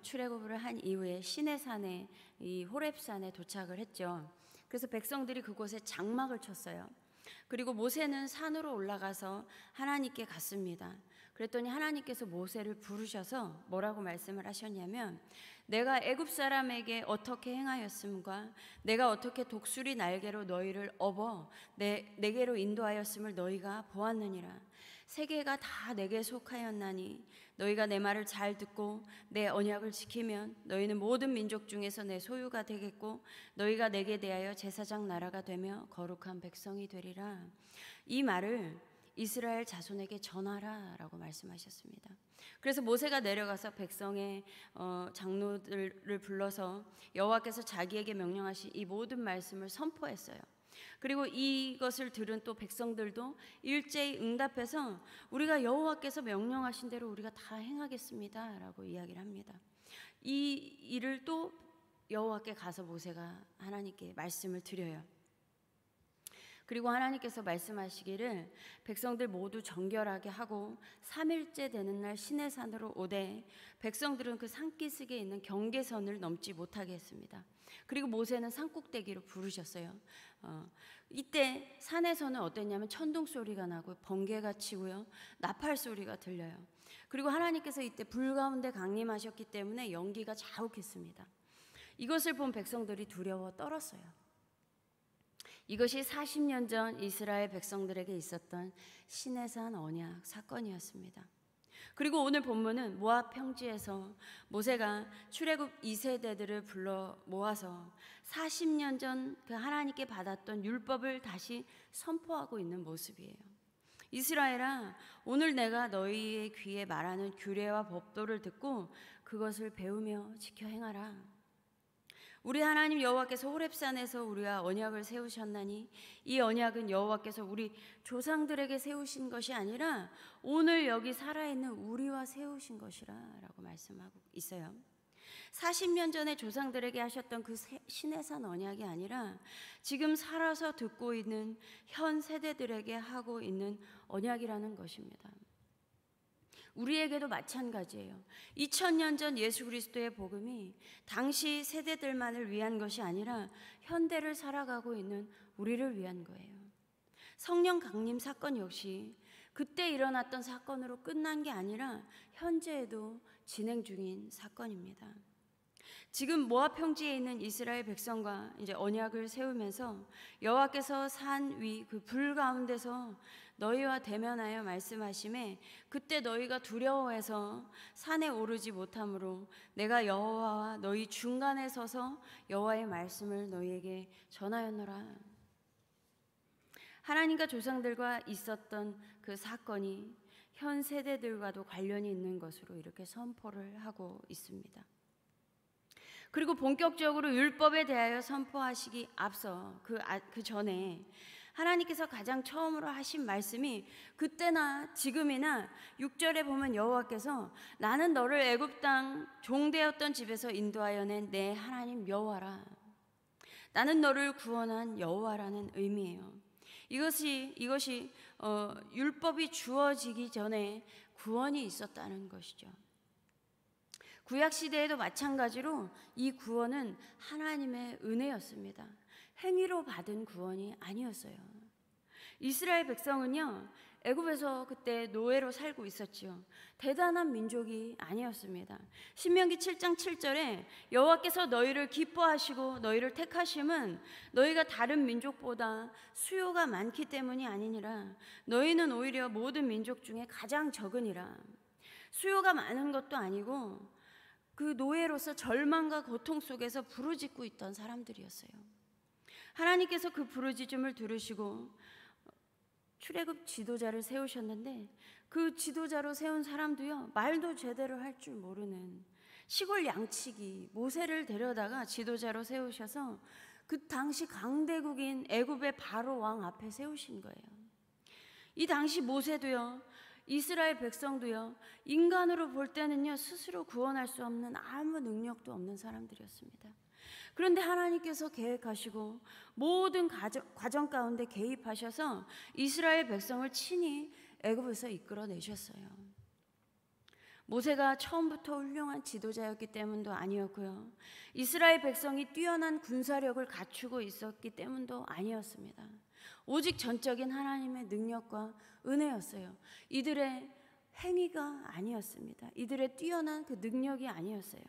출애굽을 한 이후에 시내산에 이 호렙산에 도착을 했죠. 그래서 백성들이 그곳에 장막을 쳤어요. 그리고 모세는 산으로 올라가서 하나님께 갔습니다. 그랬더니 하나님께서 모세를 부르셔서 뭐라고 말씀을 하셨냐면, 내가 애굽 사람에게 어떻게 행하였음과 내가 어떻게 독수리 날개로 너희를 업어 내게로 인도하였음을 너희가 보았느니라. 세계가 다 내게 속하였나니 너희가 내 말을 잘 듣고 내 언약을 지키면 너희는 모든 민족 중에서 내 소유가 되겠고 너희가 내게 대하여 제사장 나라가 되며 거룩한 백성이 되리라. 이 말을 이스라엘 자손에게 전하라라고 말씀하셨습니다. 그래서 모세가 내려가서 백성의 장로들을 불러서 여호와께서 자기에게 명령하신 이 모든 말씀을 선포했어요. 그리고 이것을 들은 또 백성들도 일제히 응답해서 우리가 여호와께서 명령하신 대로 우리가 다 행하겠습니다 라고 이야기를 합니다. 이 일을 또 여호와께 가서 모세가 하나님께 말씀을 드려요. 그리고 하나님께서 말씀하시기를 백성들 모두 정결하게 하고 3일째 되는 날 시내산으로 오되 백성들은 그 산기슭에 있는 경계선을 넘지 못하게 했습니다. 그리고 모세는 산꼭대기로 부르셨어요. 이때 산에서는 어땠냐면 천둥 소리가 나고 번개가 치고요, 나팔 소리가 들려요. 그리고 하나님께서 이때 불 가운데 강림하셨기 때문에 연기가 자욱했습니다. 이것을 본 백성들이 두려워 떨었어요. 이것이 40년 전 이스라엘 백성들에게 있었던 시내산 언약 사건이었습니다. 그리고 오늘 본문은 모압 평지에서 모세가 출애굽 2세대들을 불러 모아서 40년 전 그 하나님께 받았던 율법을 다시 선포하고 있는 모습이에요. 이스라엘아, 오늘 내가 너희의 귀에 말하는 규례와 법도를 듣고 그것을 배우며 지켜 행하라. 우리 하나님 여호와께서 호렙산에서 우리와 언약을 세우셨나니 이 언약은 여호와께서 우리 조상들에게 세우신 것이 아니라 오늘 여기 살아있는 우리와 세우신 것이라 라고 말씀하고 있어요. 40년 전에 조상들에게 하셨던 그 시내산 언약이 아니라 지금 살아서 듣고 있는 현 세대들에게 하고 있는 언약이라는 것입니다. 우리에게도 마찬가지예요. 2000년 전 예수 그리스도의 복음이 당시 세대들만을 위한 것이 아니라 현대를 살아가고 있는 우리를 위한 거예요. 성령 강림 사건 역시 그때 일어났던 사건으로 끝난 게 아니라 현재에도 진행 중인 사건입니다. 지금 모압 평지에 있는 이스라엘 백성과 이제 언약을 세우면서 여호와께서 산 위 그 불 가운데서 너희와 대면하여 말씀하심에 그때 너희가 두려워해서 산에 오르지 못하므로 내가 여호와와 너희 중간에 서서 여호와의 말씀을 너희에게 전하였노라. 하나님과 조상들과 있었던 그 사건이 현 세대들과도 관련이 있는 것으로 이렇게 선포를 하고 있습니다. 그리고 본격적으로 율법에 대하여 선포하시기 앞서 그 전에 하나님께서 가장 처음으로 하신 말씀이 그때나 지금이나 6절에 보면 여호와께서 나는 너를 애굽 땅 종되었던 집에서 인도하여 낸 내 하나님 여호와라. 나는 너를 구원한 여호와라는 의미예요. 이것이 율법이 주어지기 전에 구원이 있었다는 것이죠. 구약 시대에도 마찬가지로 이 구원은 하나님의 은혜였습니다. 행위로 받은 구원이 아니었어요. 이스라엘 백성은요, 애굽에서 그때 노예로 살고 있었죠. 대단한 민족이 아니었습니다. 신명기 7장 7절에 여호와께서 너희를 기뻐하시고 너희를 택하심은 너희가 다른 민족보다 수요가 많기 때문이 아니니라. 너희는 오히려 모든 민족 중에 가장 적으니라. 수요가 많은 것도 아니고 그 노예로서 절망과 고통 속에서 부르짖고 있던 사람들이었어요. 하나님께서 그 부르짖음을 들으시고 출애굽 지도자를 세우셨는데 그 지도자로 세운 사람도요, 말도 제대로 할 줄 모르는 시골 양치기 모세를 데려다가 지도자로 세우셔서 그 당시 강대국인 애굽의 바로 왕 앞에 세우신 거예요. 이 당시 모세도요, 이스라엘 백성도요, 인간으로 볼 때는요, 스스로 구원할 수 없는 아무 능력도 없는 사람들이었습니다. 그런데 하나님께서 계획하시고 모든 과정 가운데 개입하셔서 이스라엘 백성을 친히 애굽에서 이끌어내셨어요. 모세가 처음부터 훌륭한 지도자였기 때문도 아니었고요. 이스라엘 백성이 뛰어난 군사력을 갖추고 있었기 때문도 아니었습니다. 오직 전적인 하나님의 능력과 은혜였어요. 이들의 행위가 아니었습니다. 이들의 뛰어난 그 능력이 아니었어요.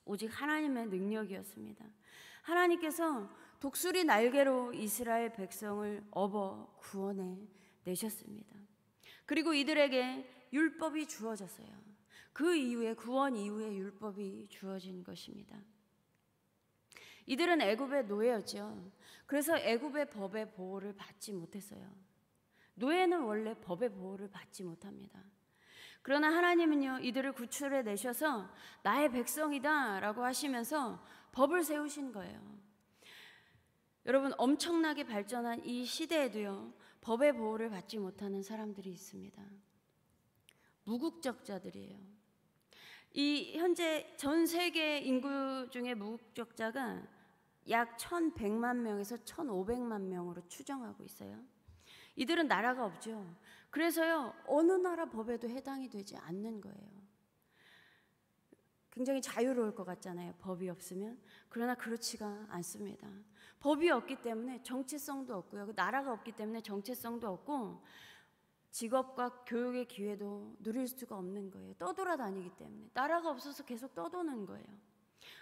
오직 하나님의 능력이었습니다. 하나님께서 독수리 날개로 이스라엘 백성을 업어 구원해 내셨습니다. 그리고 이들에게 율법이 주어졌어요. 그 이후에 구원 이후에 율법이 주어진 것입니다. 이들은 애굽의 노예였죠. 그래서 애굽의 법의 보호를 받지 못했어요. 노예는 원래 법의 보호를 받지 못합니다. 그러나 하나님은요, 이들을 구출해 내셔서 나의 백성이다 라고 하시면서 법을 세우신 거예요. 여러분, 엄청나게 발전한 이 시대에도요, 법의 보호를 받지 못하는 사람들이 있습니다. 무국적자들이에요. 이 현재 전 세계 인구 중에 무국적자가 약 1,100만 명에서 1,500만 명으로 추정하고 있어요. 이들은 나라가 없죠. 그래서요, 어느 나라 법에도 해당이 되지 않는 거예요. 굉장히 자유로울 것 같잖아요, 법이 없으면. 그러나 그렇지가 않습니다. 법이 없기 때문에 정체성도 없고요. 나라가 없기 때문에 정체성도 없고 직업과 교육의 기회도 누릴 수가 없는 거예요. 떠돌아다니기 때문에. 나라가 없어서 계속 떠도는 거예요.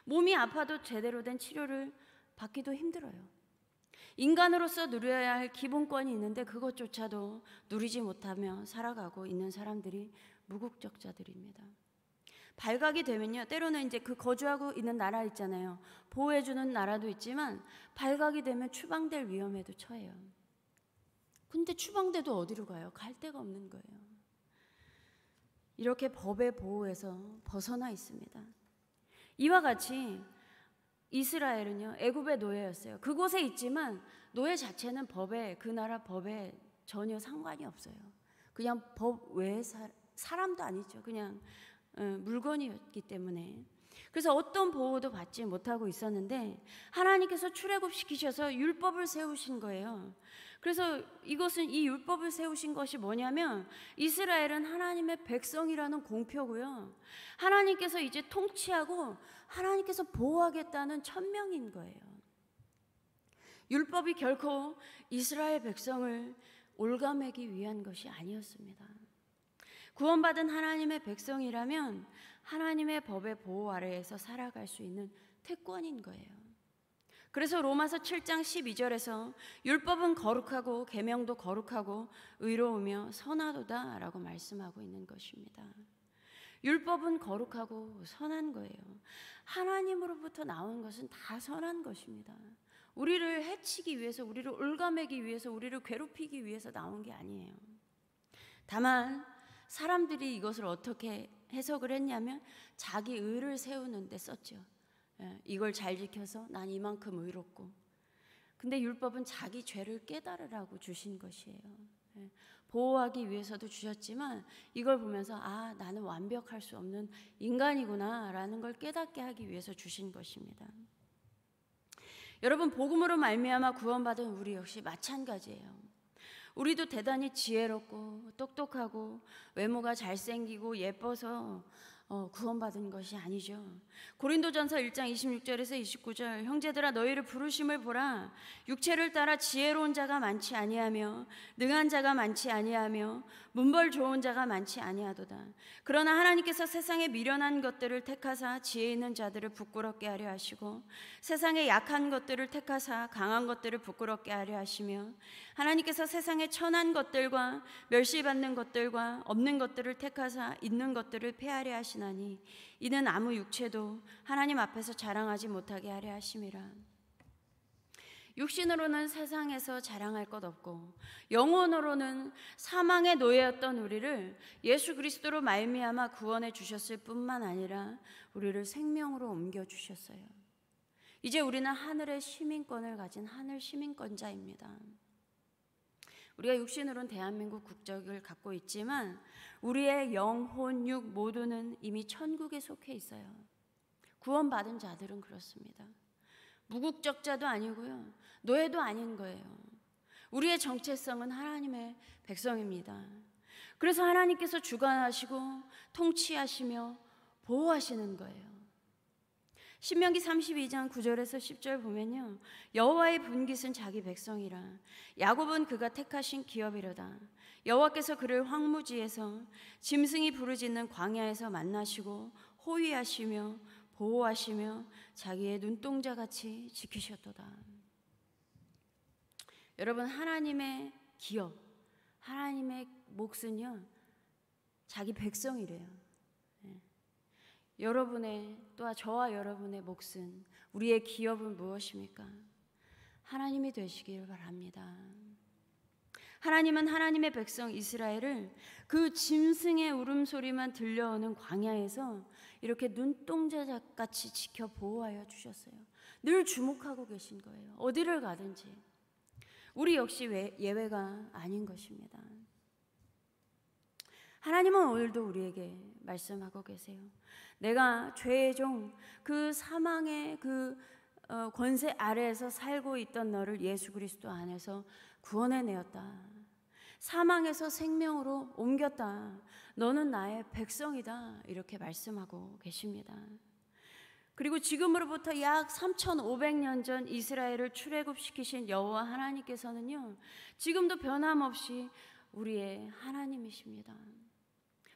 몸이 아파도 제대로 된 치료를 받기도 힘들어요. 인간으로서 누려야 할 기본권이 있는데 그것조차도 누리지 못하며 살아가고 있는 사람들이 무국적자들입니다. 발각이 되면요, 때로는 이제 그 거주하고 있는 나라 있잖아요. 보호해주는 나라도 있지만 발각이 되면 추방될 위험에도 처해요. 근데 추방돼도 어디로 가요? 갈 데가 없는 거예요. 이렇게 법의 보호에서 벗어나 있습니다. 이와 같이 이스라엘은요, 애굽의 노예였어요. 그곳에 있지만 노예 자체는 법에, 그 나라 법에 전혀 상관이 없어요. 그냥 법 외에 사람도 아니죠. 그냥 물건이었기 때문에. 그래서 어떤 보호도 받지 못하고 있었는데 하나님께서 출애굽시키셔서 율법을 세우신 거예요. 그래서 이 율법을 세우신 것이 뭐냐면 이스라엘은 하나님의 백성이라는 공표고요. 하나님께서 이제 통치하고 하나님께서 보호하겠다는 천명인 거예요. 율법이 결코 이스라엘 백성을 올가매기 위한 것이 아니었습니다. 구원받은 하나님의 백성이라면 하나님의 법의 보호 아래에서 살아갈 수 있는 특권인 거예요. 그래서 로마서 7장 12절에서 율법은 거룩하고 계명도 거룩하고 의로우며 선하도다 라고 말씀하고 있는 것입니다. 율법은 거룩하고 선한 거예요. 하나님으로부터 나온 것은 다 선한 것입니다. 우리를 해치기 위해서, 우리를 올가매기 위해서, 우리를 괴롭히기 위해서 나온 게 아니에요. 다만 사람들이 이것을 어떻게 해석을 했냐면 자기 의를 세우는 데 썼죠. 이걸 잘 지켜서 난 이만큼 의롭고. 근데 율법은 자기 죄를 깨달으라고 주신 것이에요. 보호하기 위해서도 주셨지만 이걸 보면서 아, 나는 완벽할 수 없는 인간이구나 라는 걸 깨닫게 하기 위해서 주신 것입니다. 여러분, 복음으로 말미암아 구원받은 우리 역시 마찬가지예요. 우리도 대단히 지혜롭고 똑똑하고 외모가 잘생기고 예뻐서 구원받은 것이 아니죠. 고린도전서 1장 26절에서 29절, 형제들아 너희를 부르심을 보라. 육체를 따라 지혜로운 자가 많지 아니하며 능한 자가 많지 아니하며 문벌 좋은 자가 많지 아니하도다. 그러나 하나님께서 세상에 미련한 것들을 택하사 지혜 있는 자들을 부끄럽게 하려 하시고 세상에 약한 것들을 택하사 강한 것들을 부끄럽게 하려 하시며 하나님께서 세상에 천한 것들과 멸시받는 것들과 없는 것들을 택하사 있는 것들을 폐하려 하시나니 이는 아무 육체도 하나님 앞에서 자랑하지 못하게 하려 하심이라. 육신으로는 세상에서 자랑할 것 없고 영혼으로는 사망의 노예였던 우리를 예수 그리스도로 말미암아 구원해 주셨을 뿐만 아니라 우리를 생명으로 옮겨 주셨어요. 이제 우리는 하늘의 시민권을 가진 하늘 시민권자입니다. 우리가 육신으로는 대한민국 국적을 갖고 있지만 우리의 영혼, 육 모두는 이미 천국에 속해 있어요. 구원받은 자들은 그렇습니다. 무국적자도 아니고요, 노예도 아닌 거예요. 우리의 정체성은 하나님의 백성입니다. 그래서 하나님께서 주관하시고 통치하시며 보호하시는 거예요. 신명기 32장 9절에서 10절 보면요, 여호와의 분깃은 자기 백성이라 야곱은 그가 택하신 기업이로다. 여호와께서 그를 황무지에서 짐승이 부르짖는 광야에서 만나시고 호위하시며 보호하시며 자기의 눈동자같이 지키셨도다. 여러분, 하나님의 기업, 하나님의 몫은요 자기 백성이래요. 여러분의, 또한 저와 여러분의 몫은, 우리의 기업은 무엇입니까? 하나님이 되시기를 바랍니다. 하나님은 하나님의 백성 이스라엘을 그 짐승의 울음소리만 들려오는 광야에서 이렇게 눈동자같이 지켜 보호하여 주셨어요. 늘 주목하고 계신 거예요. 어디를 가든지. 우리 역시 예외가 아닌 것입니다. 하나님은 오늘도 우리에게 말씀하고 계세요. 내가 죄의 종, 그 사망의 그 권세 아래에서 살고 있던 너를 예수 그리스도 안에서 구원해내었다. 사망에서 생명으로 옮겼다. 너는 나의 백성이다. 이렇게 말씀하고 계십니다. 그리고 지금으로부터 약 3,500년 전 이스라엘을 출애굽시키신 여호와 하나님께서는요, 지금도 변함없이 우리의 하나님이십니다.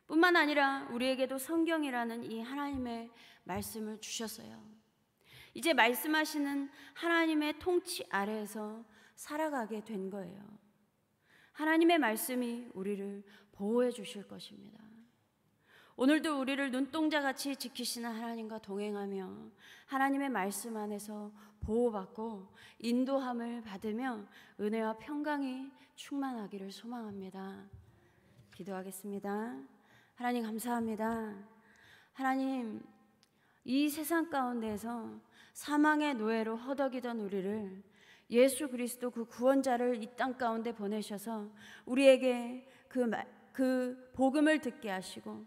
뿐만 아니라 우리에게도 성경이라는 이 하나님의 말씀을 주셨어요. 이제 말씀하시는 하나님의 통치 아래에서 살아가게 된 거예요. 하나님의 말씀이 우리를 보호해 주실 것입니다. 오늘도 우리를 눈동자같이 지키시는 하나님과 동행하며 하나님의 말씀 안에서 보호받고 인도함을 받으며 은혜와 평강이 충만하기를 소망합니다. 기도하겠습니다. 하나님 감사합니다. 하나님, 이 세상 가운데에서 사망의 노예로 허덕이던 우리를 예수 그리스도 그 구원자를 이 땅 가운데 보내셔서 우리에게 그 복음을 듣게 하시고,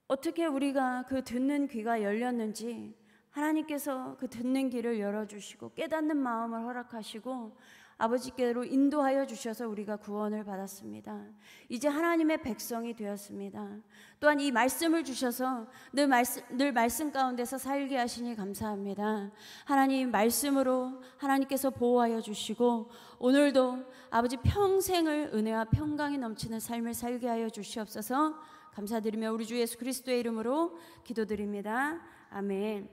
어떻게 우리가 그 듣는 귀가 열렸는지 하나님께서 그 듣는 길을 열어주시고 깨닫는 마음을 허락하시고 아버지께로 인도하여 주셔서 우리가 구원을 받았습니다. 이제 하나님의 백성이 되었습니다. 또한 이 말씀을 주셔서 늘 말씀 가운데서 살게 하시니 감사합니다. 하나님 말씀으로 하나님께서 보호하여 주시고 오늘도 아버지 평생을 은혜와 평강이 넘치는 삶을 살게 하여 주시옵소서. 감사드리며 우리 주 예수 그리스도의 이름으로 기도드립니다. 아멘.